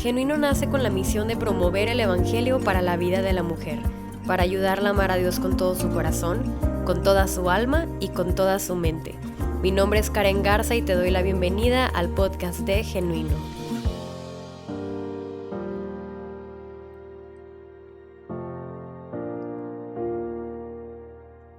Genuino nace con la misión de promover el Evangelio para la vida de la mujer, para ayudarla a amar a Dios con todo su corazón, con toda su alma y con toda su mente. Mi nombre es Karen Garza y te doy la bienvenida al podcast de Genuino.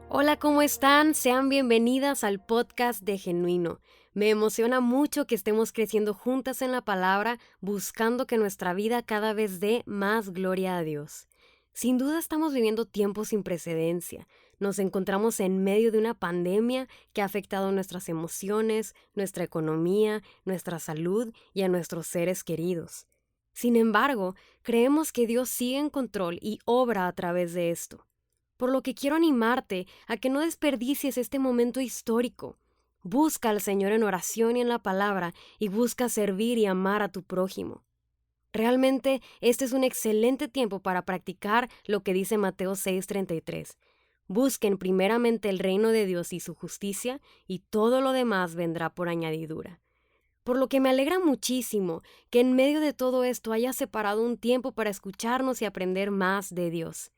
Hola, ¿cómo están? Sean bienvenidas al podcast de Genuino. Me emociona mucho que estemos creciendo juntas en la palabra, buscando que nuestra vida cada vez dé más gloria a Dios. Sin duda estamos viviendo tiempos sin precedencia. Nos encontramos en medio de una pandemia que ha afectado nuestras emociones, nuestra economía, nuestra salud y a nuestros seres queridos. Sin embargo, creemos que Dios sigue en control y obra a través de esto. Por lo que quiero animarte a que no desperdicies este momento histórico. Busca al Señor en oración y en la palabra y busca servir y amar a tu prójimo. Realmente este es un excelente tiempo para practicar lo que dice Mateo 6:33. Busquen primeramente el reino de Dios y su justicia, y todo lo demás vendrá por añadidura. Por lo que me alegra muchísimo que en medio de todo esto hayas separado un tiempo para escucharnos y aprender más de Dios.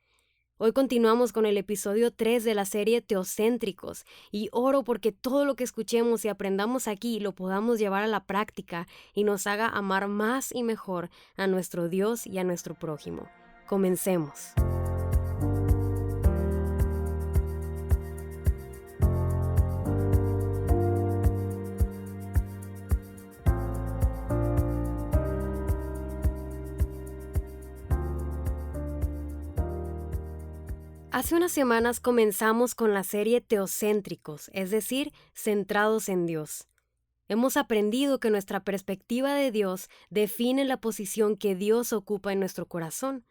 Hoy continuamos con el episodio 3 de la serie Teocéntricos y oro porque todo lo que escuchemos y aprendamos aquí lo podamos llevar a la práctica y nos haga amar más y mejor a nuestro Dios y a nuestro prójimo. Comencemos. Hace unas semanas comenzamos con la serie Teocéntricos, es decir, centrados en Dios. Hemos aprendido que nuestra perspectiva de Dios define la posición que Dios ocupa en nuestro corazón,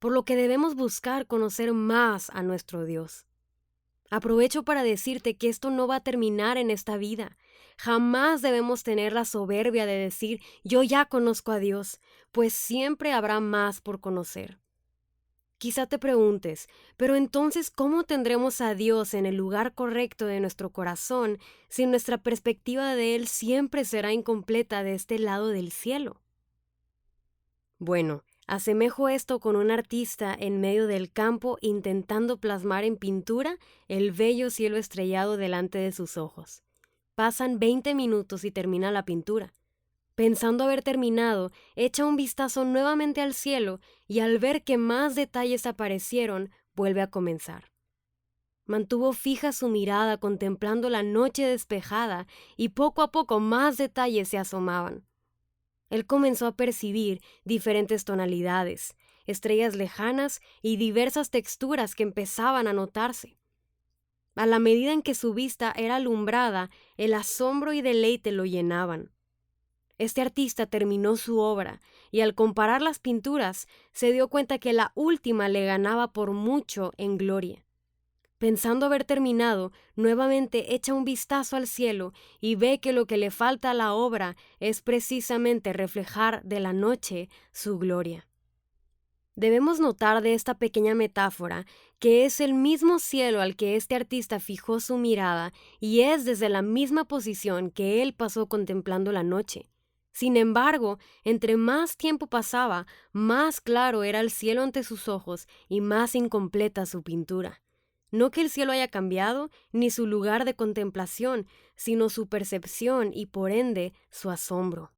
por lo que debemos buscar conocer más a nuestro Dios. Aprovecho para decirte que esto no va a terminar en esta vida. Jamás debemos tener la soberbia de decir, yo ya conozco a Dios, pues siempre habrá más por conocer. Quizá te preguntes, pero entonces, ¿cómo tendremos a Dios en el lugar correcto de nuestro corazón si nuestra perspectiva de Él siempre será incompleta de este lado del cielo? Bueno, asemejo esto con un artista en medio del campo intentando plasmar en pintura el bello cielo estrellado delante de sus ojos. Pasan 20 minutos y termina la pintura. Pensando haber terminado, echa un vistazo nuevamente al cielo y al ver que más detalles aparecieron, vuelve a comenzar. Mantuvo fija su mirada contemplando la noche despejada y poco a poco más detalles se asomaban. Él comenzó a percibir diferentes tonalidades, estrellas lejanas y diversas texturas que empezaban a notarse. A la medida en que su vista era alumbrada, el asombro y deleite lo llenaban. Este artista terminó su obra y al comparar las pinturas se dio cuenta que la última le ganaba por mucho en gloria. Pensando haber terminado, nuevamente echa un vistazo al cielo y ve que lo que le falta a la obra es precisamente reflejar de la noche su gloria. Debemos notar de esta pequeña metáfora que es el mismo cielo al que este artista fijó su mirada y es desde la misma posición que él pasó contemplando la noche. Sin embargo, entre más tiempo pasaba, más claro era el cielo ante sus ojos y más incompleta su pintura. No que el cielo haya cambiado, ni su lugar de contemplación, sino su percepción y por ende su asombro.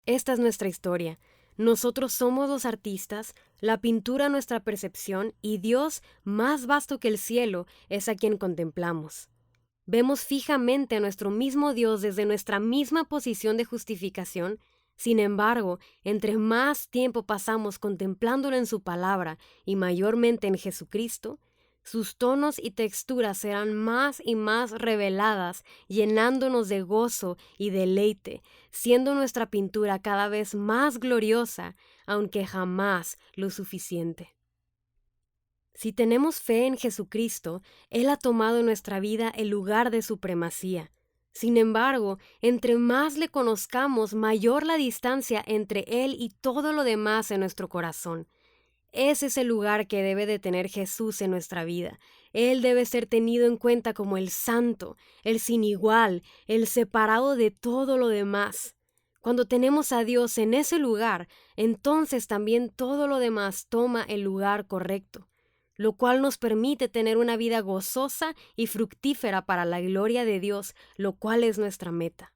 Esta es nuestra historia. Nosotros somos los artistas, la pintura nuestra percepción y Dios, más vasto que el cielo, es a quien contemplamos. Vemos fijamente a nuestro mismo Dios desde nuestra misma posición de justificación. Sin embargo, entre más tiempo pasamos contemplándolo en su palabra y mayormente en Jesucristo, sus tonos y texturas serán más y más reveladas, llenándonos de gozo y deleite, siendo nuestra pintura cada vez más gloriosa, aunque jamás lo suficiente. Si tenemos fe en Jesucristo, Él ha tomado en nuestra vida el lugar de supremacía. Sin embargo, entre más le conozcamos, mayor la distancia entre Él y todo lo demás en nuestro corazón. Ese es el lugar que debe de tener Jesús en nuestra vida. Él debe ser tenido en cuenta como el santo, el sin igual, el separado de todo lo demás. Cuando tenemos a Dios en ese lugar, entonces también todo lo demás toma el lugar correcto, lo cual nos permite tener una vida gozosa y fructífera para la gloria de Dios, lo cual es nuestra meta.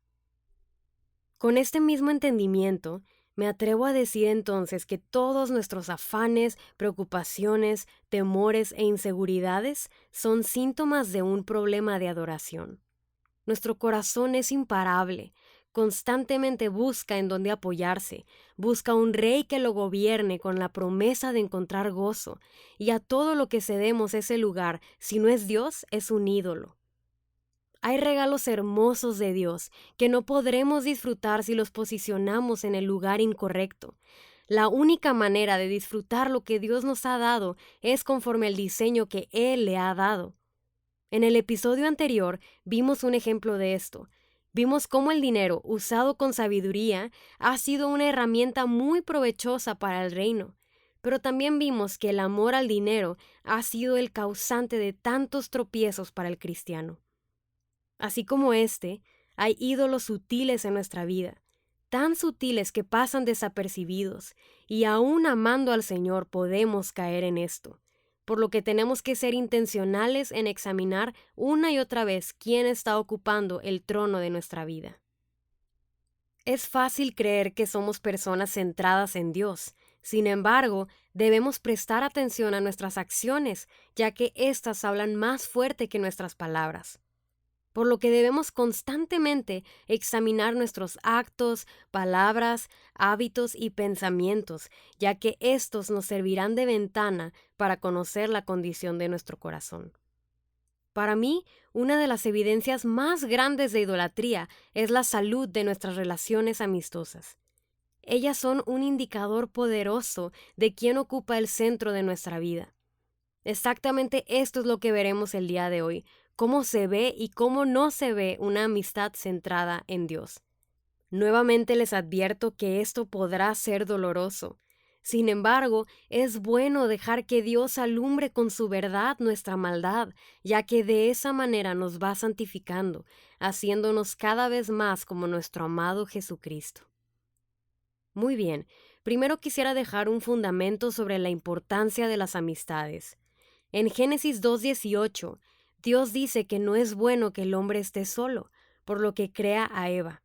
Con este mismo entendimiento, me atrevo a decir entonces que todos nuestros afanes, preocupaciones, temores e inseguridades son síntomas de un problema de adoración. Nuestro corazón es imparable, constantemente busca en dónde apoyarse, busca un rey que lo gobierne con la promesa de encontrar gozo, y a todo lo que cedemos ese lugar, si no es Dios, es un ídolo. Hay regalos hermosos de Dios que no podremos disfrutar si los posicionamos en el lugar incorrecto. La única manera de disfrutar lo que Dios nos ha dado es conforme al diseño que Él le ha dado. En el episodio anterior vimos un ejemplo de esto. Vimos cómo el dinero, usado con sabiduría, ha sido una herramienta muy provechosa para el reino. Pero también vimos que el amor al dinero ha sido el causante de tantos tropiezos para el cristiano. Así como hay ídolos sutiles en nuestra vida, tan sutiles que pasan desapercibidos, y aún amando al Señor podemos caer en esto, por lo que tenemos que ser intencionales en examinar una y otra vez quién está ocupando el trono de nuestra vida. Es fácil creer que somos personas centradas en Dios. Sin embargo, debemos prestar atención a nuestras acciones, ya que éstas hablan más fuerte que nuestras palabras. Por lo que debemos constantemente examinar nuestros actos, palabras, hábitos y pensamientos, ya que estos nos servirán de ventana para conocer la condición de nuestro corazón. Para mí, una de las evidencias más grandes de idolatría es la salud de nuestras relaciones amistosas. Ellas son un indicador poderoso de quién ocupa el centro de nuestra vida. Exactamente esto es lo que veremos el día de hoy, cómo se ve y cómo no se ve una amistad centrada en Dios. Nuevamente les advierto que esto podrá ser doloroso. Sin embargo, es bueno dejar que Dios alumbre con su verdad nuestra maldad, ya que de esa manera nos va santificando, haciéndonos cada vez más como nuestro amado Jesucristo. Muy bien, primero quisiera dejar un fundamento sobre la importancia de las amistades. En Génesis 2:18, Dios dice que no es bueno que el hombre esté solo, por lo que crea a Eva.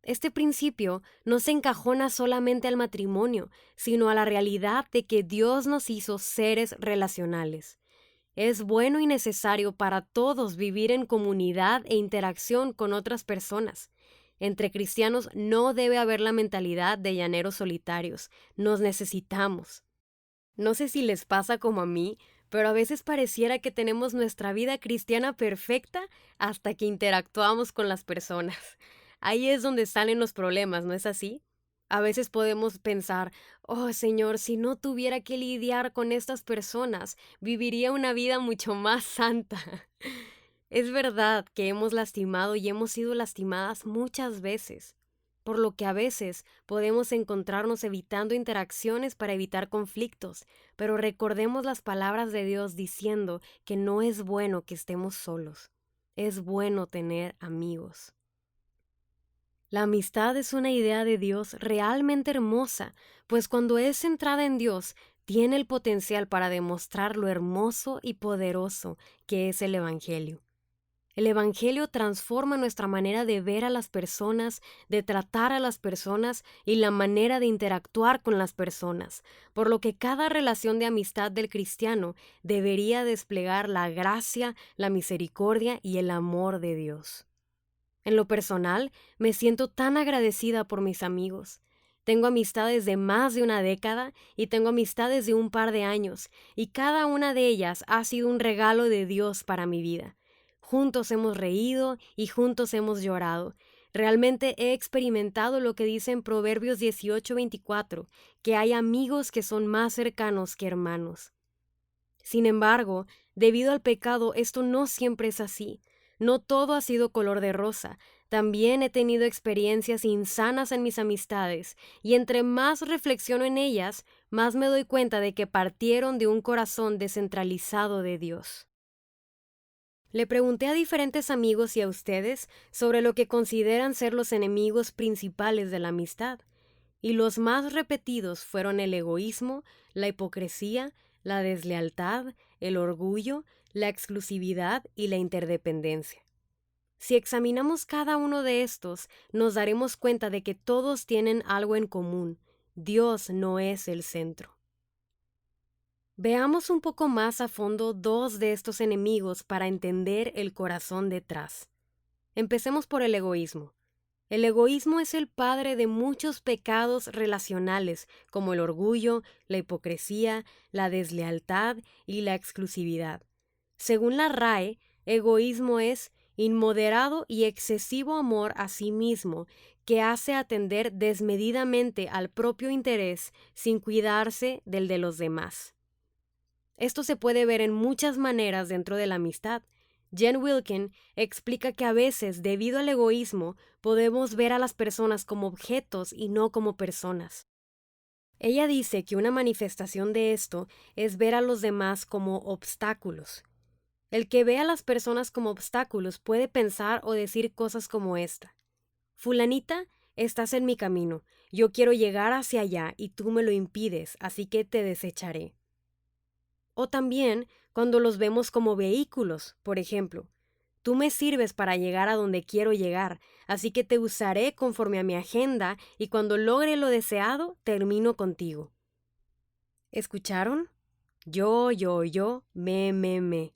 Este principio no se encajona solamente al matrimonio, sino a la realidad de que Dios nos hizo seres relacionales. Es bueno y necesario para todos vivir en comunidad e interacción con otras personas. Entre cristianos no debe haber la mentalidad de llaneros solitarios. Nos necesitamos. No sé si les pasa como a mí, pero a veces pareciera que tenemos nuestra vida cristiana perfecta hasta que interactuamos con las personas. Ahí es donde salen los problemas, ¿no es así? A veces podemos pensar, oh Señor, si no tuviera que lidiar con estas personas, viviría una vida mucho más santa. Es verdad que hemos lastimado y hemos sido lastimadas muchas veces, por lo que a veces podemos encontrarnos evitando interacciones para evitar conflictos, pero recordemos las palabras de Dios diciendo que no es bueno que estemos solos, es bueno tener amigos. La amistad es una idea de Dios realmente hermosa, pues cuando es centrada en Dios, tiene el potencial para demostrar lo hermoso y poderoso que es el Evangelio. El Evangelio transforma nuestra manera de ver a las personas, de tratar a las personas y la manera de interactuar con las personas, por lo que cada relación de amistad del cristiano debería desplegar la gracia, la misericordia y el amor de Dios. En lo personal, me siento tan agradecida por mis amigos. Tengo amistades de más de una década y tengo amistades de un par de años, y cada una de ellas ha sido un regalo de Dios para mi vida. Juntos hemos reído y juntos hemos llorado. Realmente he experimentado lo que dice en Proverbios 18:24, que hay amigos que son más cercanos que hermanos. Sin embargo, debido al pecado, esto no siempre es así. No todo ha sido color de rosa. También he tenido experiencias insanas en mis amistades, y entre más reflexiono en ellas, más me doy cuenta de que partieron de un corazón descentralizado de Dios. Le pregunté a diferentes amigos y a ustedes sobre lo que consideran ser los enemigos principales de la amistad, y los más repetidos fueron el egoísmo, la hipocresía, la deslealtad, el orgullo, la exclusividad y la interdependencia. Si examinamos cada uno de estos, nos daremos cuenta de que todos tienen algo en común: Dios no es el centro. Veamos un poco más a fondo dos de estos enemigos para entender el corazón detrás. Empecemos por el egoísmo. El egoísmo es el padre de muchos pecados relacionales, como el orgullo, la hipocresía, la deslealtad y la exclusividad. Según la RAE, egoísmo es inmoderado y excesivo amor a sí mismo, que hace atender desmedidamente al propio interés sin cuidarse del de los demás. Esto se puede ver en muchas maneras dentro de la amistad. Jen Wilkin explica que a veces, debido al egoísmo, podemos ver a las personas como objetos y no como personas. Ella dice que una manifestación de esto es ver a los demás como obstáculos. El que ve a las personas como obstáculos puede pensar o decir cosas como esta: Fulanita, estás en mi camino, yo quiero llegar hacia allá y tú me lo impides, así que te desecharé. O también cuando los vemos como vehículos, por ejemplo: tú me sirves para llegar a donde quiero llegar, así que te usaré conforme a mi agenda y cuando logre lo deseado, termino contigo. ¿Escucharon? Yo, me.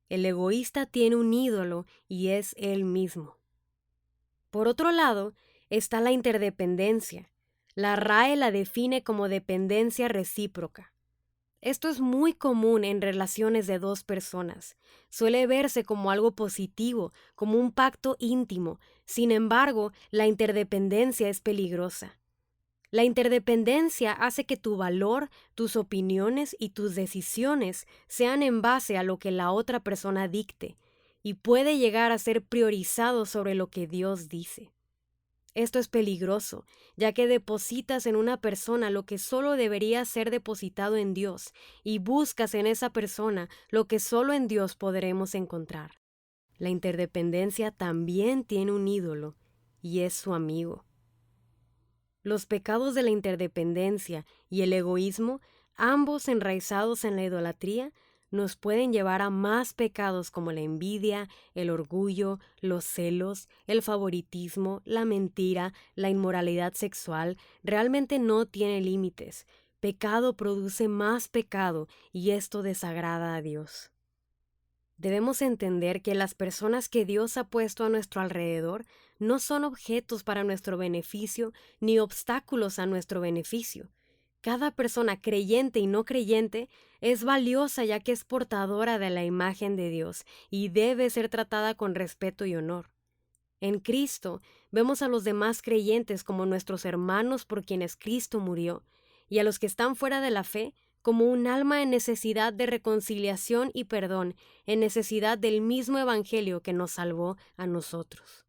El egoísta tiene un ídolo y es él mismo. Por otro lado, está la interdependencia. La RAE la define como dependencia recíproca. Esto es muy común en relaciones de dos personas. Suele verse como algo positivo, como un pacto íntimo. Sin embargo, la interdependencia es peligrosa. La interdependencia hace que tu valor, tus opiniones y tus decisiones sean en base a lo que la otra persona dicte, y puede llegar a ser priorizado sobre lo que Dios dice. Esto es peligroso, ya que depositas en una persona lo que solo debería ser depositado en Dios, y buscas en esa persona lo que solo en Dios podremos encontrar. La interdependencia también tiene un ídolo, y es su amigo. Los pecados de la interdependencia y el egoísmo, ambos enraizados en la idolatría, nos pueden llevar a más pecados como la envidia, el orgullo, los celos, el favoritismo, la mentira, la inmoralidad sexual. Realmente no tiene límites. Pecado produce más pecado y esto desagrada a Dios. Debemos entender que las personas que Dios ha puesto a nuestro alrededor no son objetos para nuestro beneficio ni obstáculos a nuestro beneficio. Cada persona, creyente y no creyente, es valiosa ya que es portadora de la imagen de Dios y debe ser tratada con respeto y honor. En Cristo vemos a los demás creyentes como nuestros hermanos por quienes Cristo murió, y a los que están fuera de la fe como un alma en necesidad de reconciliación y perdón, en necesidad del mismo Evangelio que nos salvó a nosotros.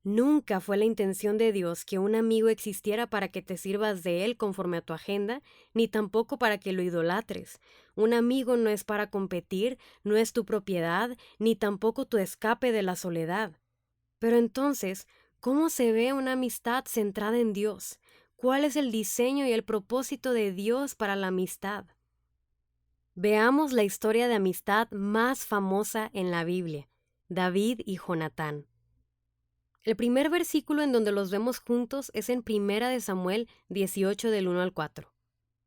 Nunca fue la intención de Dios que un amigo existiera para que te sirvas de él conforme a tu agenda, ni tampoco para que lo idolatres. Un amigo no es para competir, no es tu propiedad, ni tampoco tu escape de la soledad. Pero entonces, ¿cómo se ve una amistad centrada en Dios? ¿Cuál es el diseño y el propósito de Dios para la amistad? Veamos la historia de amistad más famosa en la Biblia: David y Jonatán. El primer versículo en donde los vemos juntos es en 1 Samuel 18 del 1 al 4.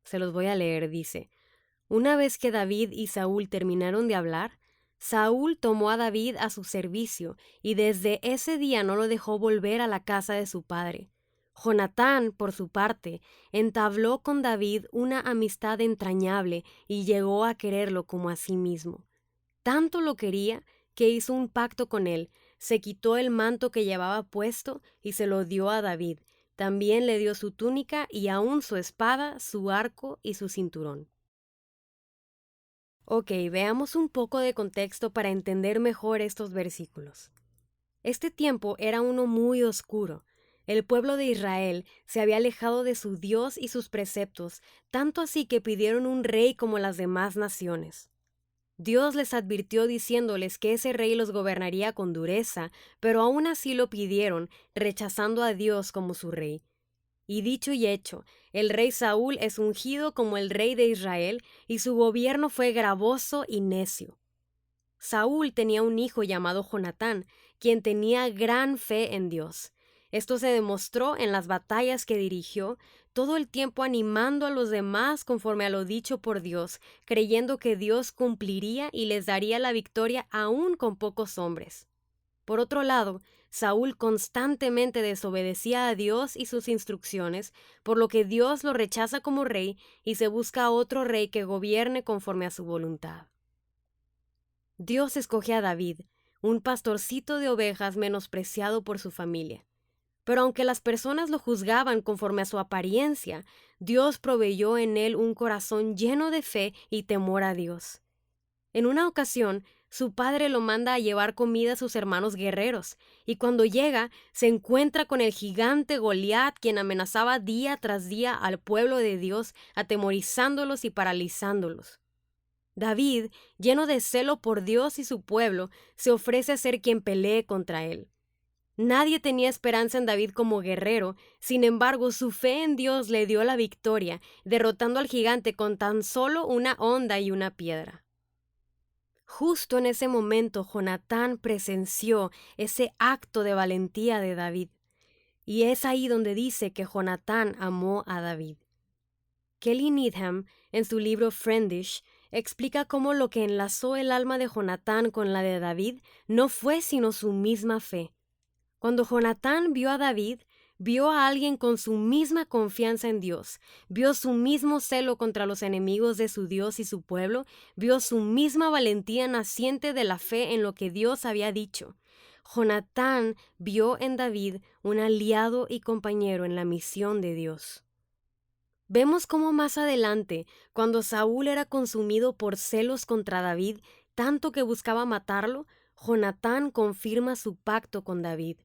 Se los voy a leer, dice: Una vez que David y Saúl terminaron de hablar, Saúl tomó a David a su servicio y desde ese día no lo dejó volver a la casa de su padre. Jonatán, por su parte, entabló con David una amistad entrañable y llegó a quererlo como a sí mismo. Tanto lo quería que hizo un pacto con él, se quitó el manto que llevaba puesto y se lo dio a David. También le dio su túnica y aún su espada, su arco y su cinturón. Ok, veamos un poco de contexto para entender mejor estos versículos. Este tiempo era uno muy oscuro. El pueblo de Israel se había alejado de su Dios y sus preceptos, tanto así que pidieron un rey como las demás naciones. Dios les advirtió diciéndoles que ese rey los gobernaría con dureza, pero aún así lo pidieron, rechazando a Dios como su rey. Y dicho y hecho, el rey Saúl es ungido como el rey de Israel, y su gobierno fue gravoso y necio. Saúl tenía un hijo llamado Jonatán, quien tenía gran fe en Dios. Esto se demostró en las batallas que dirigió, todo el tiempo animando a los demás conforme a lo dicho por Dios, creyendo que Dios cumpliría y les daría la victoria aún con pocos hombres. Por otro lado, Saúl constantemente desobedecía a Dios y sus instrucciones, por lo que Dios lo rechaza como rey y se busca otro rey que gobierne conforme a su voluntad. Dios escoge a David, un pastorcito de ovejas menospreciado por su familia. Pero aunque las personas lo juzgaban conforme a su apariencia, Dios proveyó en él un corazón lleno de fe y temor a Dios. En una ocasión, su padre lo manda a llevar comida a sus hermanos guerreros, y cuando llega, se encuentra con el gigante Goliat, quien amenazaba día tras día al pueblo de Dios, atemorizándolos y paralizándolos. David, lleno de celo por Dios y su pueblo, se ofrece a ser quien pelee contra él. Nadie tenía esperanza en David como guerrero, sin embargo, su fe en Dios le dio la victoria, derrotando al gigante con tan solo una honda y una piedra. Justo en ese momento, Jonatán presenció ese acto de valentía de David, y es ahí donde dice que Jonatán amó a David. Kelly Needham, en su libro Friendish, explica cómo lo que enlazó el alma de Jonatán con la de David no fue sino su misma fe. Cuando Jonatán vio a David, vio a alguien con su misma confianza en Dios, vio su mismo celo contra los enemigos de su Dios y su pueblo, vio su misma valentía naciente de la fe en lo que Dios había dicho. Jonatán vio en David un aliado y compañero en la misión de Dios. Vemos cómo más adelante, cuando Saúl era consumido por celos contra David, tanto que buscaba matarlo, Jonatán confirma su pacto con David.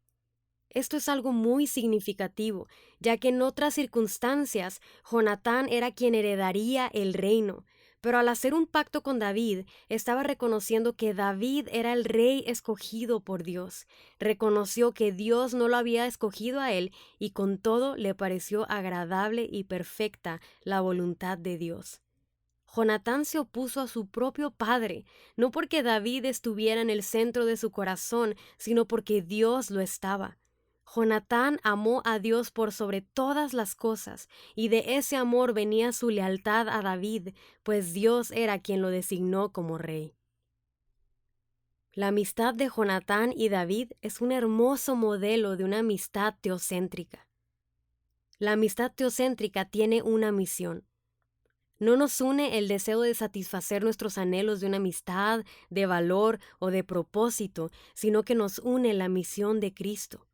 Esto es algo muy significativo, ya que en otras circunstancias Jonatán era quien heredaría el reino, pero al hacer un pacto con David, estaba reconociendo que David era el rey escogido por Dios. Reconoció que Dios no lo había escogido a él y con todo le pareció agradable y perfecta la voluntad de Dios. Jonatán se opuso a su propio padre, no porque David estuviera en el centro de su corazón, sino porque Dios lo estaba. Jonatán amó a Dios por sobre todas las cosas, y de ese amor venía su lealtad a David, pues Dios era quien lo designó como rey. La amistad de Jonatán y David es un hermoso modelo de una amistad teocéntrica. La amistad teocéntrica tiene una misión. No nos une el deseo de satisfacer nuestros anhelos de una amistad, de valor o de propósito, sino que nos une la misión de Cristo.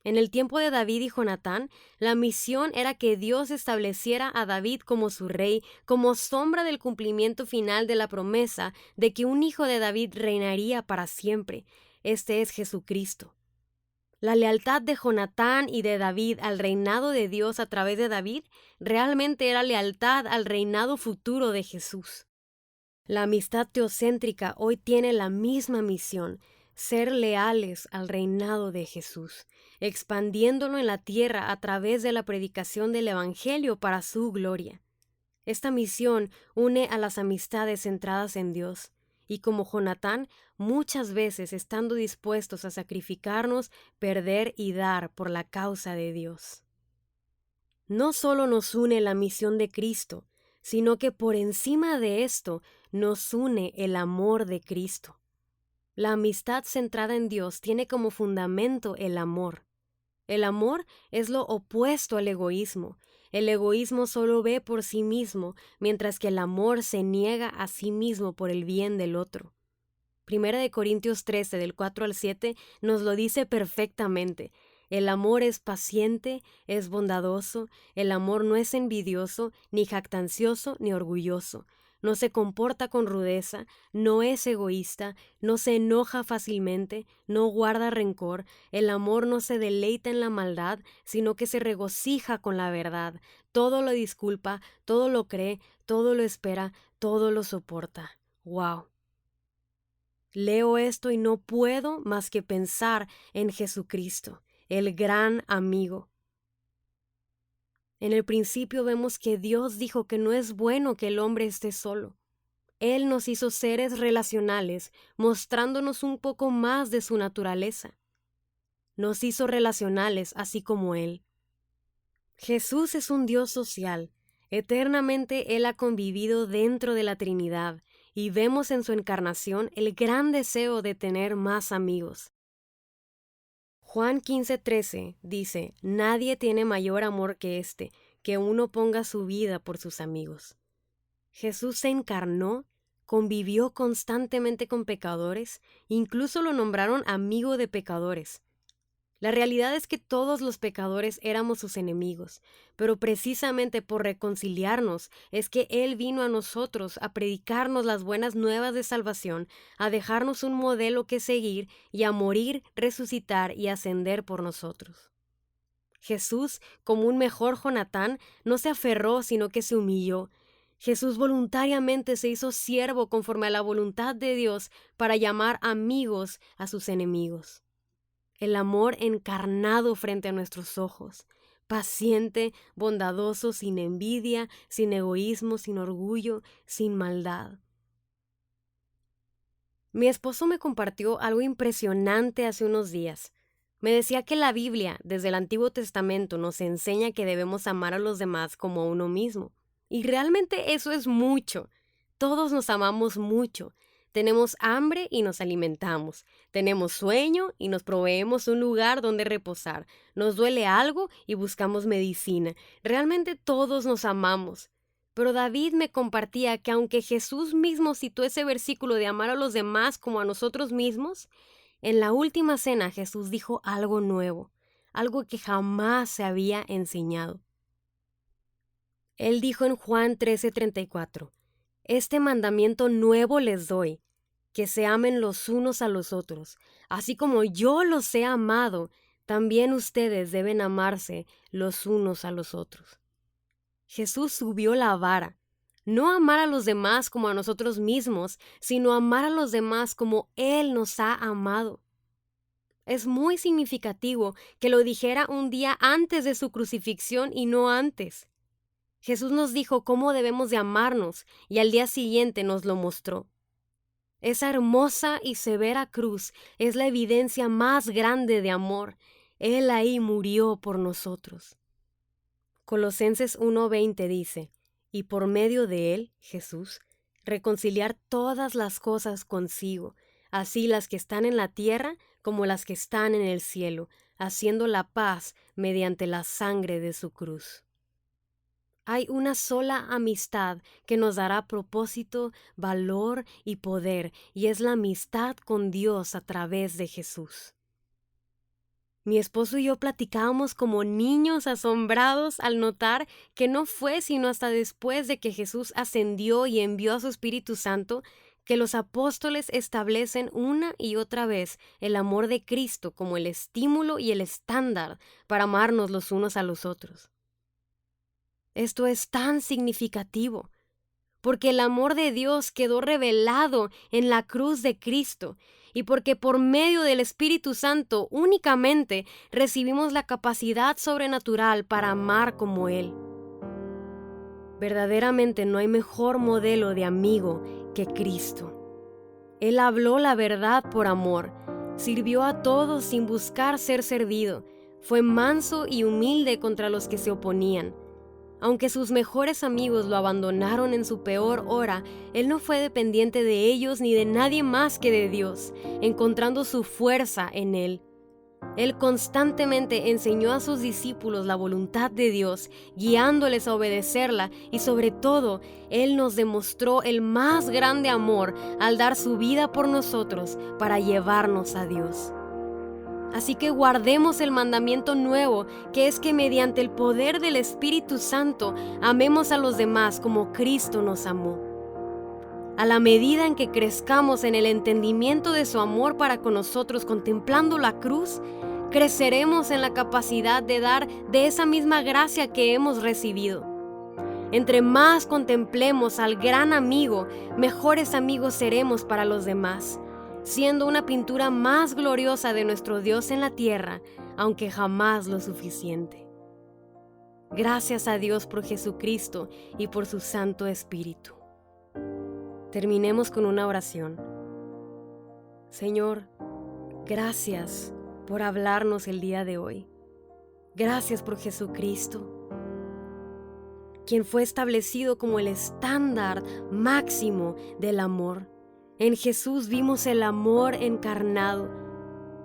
En el tiempo de David y Jonatán, la misión era que Dios estableciera a David como su rey, como sombra del cumplimiento final de la promesa de que un hijo de David reinaría para siempre. Este es Jesucristo. La lealtad de Jonatán y de David al reinado de Dios a través de David realmente era lealtad al reinado futuro de Jesús. La amistad teocéntrica hoy tiene la misma misión, ser leales al reinado de Jesús, expandiéndolo en la tierra a través de la predicación del Evangelio para su gloria. Esta misión une a las amistades centradas en Dios, y como Jonatán, muchas veces estando dispuestos a sacrificarnos, perder y dar por la causa de Dios. No solo nos une la misión de Cristo, sino que por encima de esto nos une el amor de Cristo. La amistad centrada en Dios tiene como fundamento el amor. El amor es lo opuesto al egoísmo. El egoísmo solo ve por sí mismo, mientras que el amor se niega a sí mismo por el bien del otro. Primera de Corintios 13, del 4 al 7, nos lo dice perfectamente. El amor es paciente, es bondadoso, el amor no es envidioso, ni jactancioso, ni orgulloso. No se comporta con rudeza, no es egoísta, no se enoja fácilmente, no guarda rencor, el amor no se deleita en la maldad, sino que se regocija con la verdad, todo lo disculpa, todo lo cree, todo lo espera, todo lo soporta. ¡Wow! Leo esto y no puedo más que pensar en Jesucristo, el gran amigo. En el principio vemos que Dios dijo que no es bueno que el hombre esté solo. Él nos hizo seres relacionales, mostrándonos un poco más de su naturaleza. Nos hizo relacionales así como Él. Jesús es un Dios social. Eternamente Él ha convivido dentro de la Trinidad y vemos en su encarnación el gran deseo de tener más amigos. Juan 15:13 dice: Nadie tiene mayor amor que este, que uno ponga su vida por sus amigos. Jesús se encarnó, convivió constantemente con pecadores, incluso lo nombraron amigo de pecadores. La realidad es que todos los pecadores éramos sus enemigos, pero precisamente por reconciliarnos es que Él vino a nosotros a predicarnos las buenas nuevas de salvación, a dejarnos un modelo que seguir y a morir, resucitar y ascender por nosotros. Jesús, como un mejor Jonatán, no se aferró, sino que se humilló. Jesús voluntariamente se hizo siervo conforme a la voluntad de Dios para llamar amigos a sus enemigos. El amor encarnado frente a nuestros ojos, paciente, bondadoso, sin envidia, sin egoísmo, sin orgullo, sin maldad. Mi esposo me compartió algo impresionante hace unos días. Me decía que la Biblia, desde el Antiguo Testamento, nos enseña que debemos amar a los demás como a uno mismo. Y realmente eso es mucho. Todos nos amamos mucho. Tenemos hambre y nos alimentamos. Tenemos sueño y nos proveemos un lugar donde reposar. Nos duele algo y buscamos medicina. Realmente todos nos amamos. Pero David me compartía que aunque Jesús mismo citó ese versículo de amar a los demás como a nosotros mismos, en la última cena Jesús dijo algo nuevo, algo que jamás se había enseñado. Él dijo en Juan 13:34, Este mandamiento nuevo les doy, que se amen los unos a los otros. Así como yo los he amado, también ustedes deben amarse los unos a los otros. Jesús subió la vara. No amar a los demás como a nosotros mismos, sino amar a los demás como Él nos ha amado. Es muy significativo que lo dijera un día antes de su crucifixión y no antes. Jesús nos dijo cómo debemos de amarnos y al día siguiente nos lo mostró. Esa hermosa y severa cruz es la evidencia más grande de amor. Él ahí murió por nosotros. Colosenses 1:20 dice, y por medio de Él, Jesús, reconciliar todas las cosas consigo, así las que están en la tierra como las que están en el cielo, haciendo la paz mediante la sangre de su cruz. Hay una sola amistad que nos dará propósito, valor y poder, y es la amistad con Dios a través de Jesús. Mi esposo y yo platicábamos como niños asombrados al notar que no fue sino hasta después de que Jesús ascendió y envió a su Espíritu Santo que los apóstoles establecen una y otra vez el amor de Cristo como el estímulo y el estándar para amarnos los unos a los otros. Esto es tan significativo, porque el amor de Dios quedó revelado en la cruz de Cristo y porque por medio del Espíritu Santo únicamente recibimos la capacidad sobrenatural para amar como Él. Verdaderamente no hay mejor modelo de amigo que Cristo. Él habló la verdad por amor, sirvió a todos sin buscar ser servido, fue manso y humilde contra los que se oponían. Aunque sus mejores amigos lo abandonaron en su peor hora, Él no fue dependiente de ellos ni de nadie más que de Dios, encontrando su fuerza en Él. Él constantemente enseñó a sus discípulos la voluntad de Dios, guiándoles a obedecerla y sobre todo, Él nos demostró el más grande amor al dar su vida por nosotros para llevarnos a Dios. Así que guardemos el mandamiento nuevo, que es que mediante el poder del Espíritu Santo amemos a los demás como Cristo nos amó. A la medida en que crezcamos en el entendimiento de su amor para con nosotros contemplando la cruz, creceremos en la capacidad de dar de esa misma gracia que hemos recibido. Entre más contemplemos al gran amigo, mejores amigos seremos para los demás. siendo una pintura más gloriosa de nuestro Dios en la tierra, aunque jamás lo suficiente. Gracias a Dios por Jesucristo y por su Santo Espíritu. Terminemos con una oración. Señor, gracias por hablarnos el día de hoy. Gracias por Jesucristo, quien fue establecido como el estándar máximo del amor. En Jesús vimos el amor encarnado.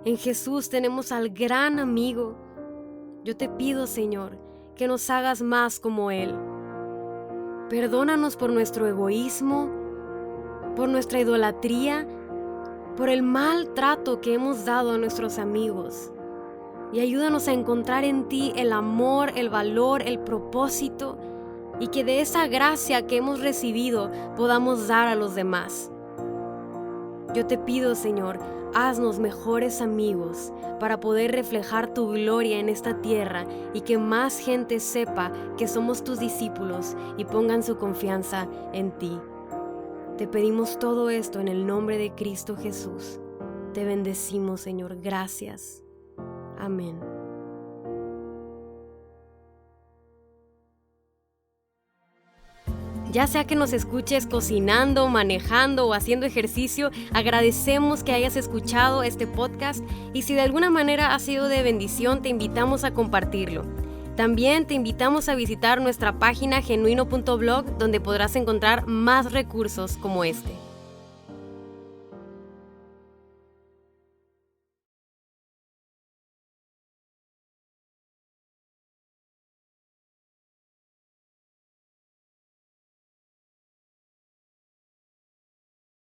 En Jesús tenemos al gran amigo. Yo te pido, Señor, que nos hagas más como Él. Perdónanos por nuestro egoísmo, por nuestra idolatría, por el mal trato que hemos dado a nuestros amigos. Y ayúdanos a encontrar en ti el amor, el valor, el propósito, y que de esa gracia que hemos recibido podamos dar a los demás. Yo te pido, Señor, haznos mejores amigos para poder reflejar tu gloria en esta tierra y que más gente sepa que somos tus discípulos y pongan su confianza en ti. Te pedimos todo esto en el nombre de Cristo Jesús. Te bendecimos, Señor. Gracias. Amén. Ya sea que nos escuches cocinando, manejando o haciendo ejercicio, agradecemos que hayas escuchado este podcast y si de alguna manera ha sido de bendición, te invitamos a compartirlo. También te invitamos a visitar nuestra página genuino.blog, donde podrás encontrar más recursos como este.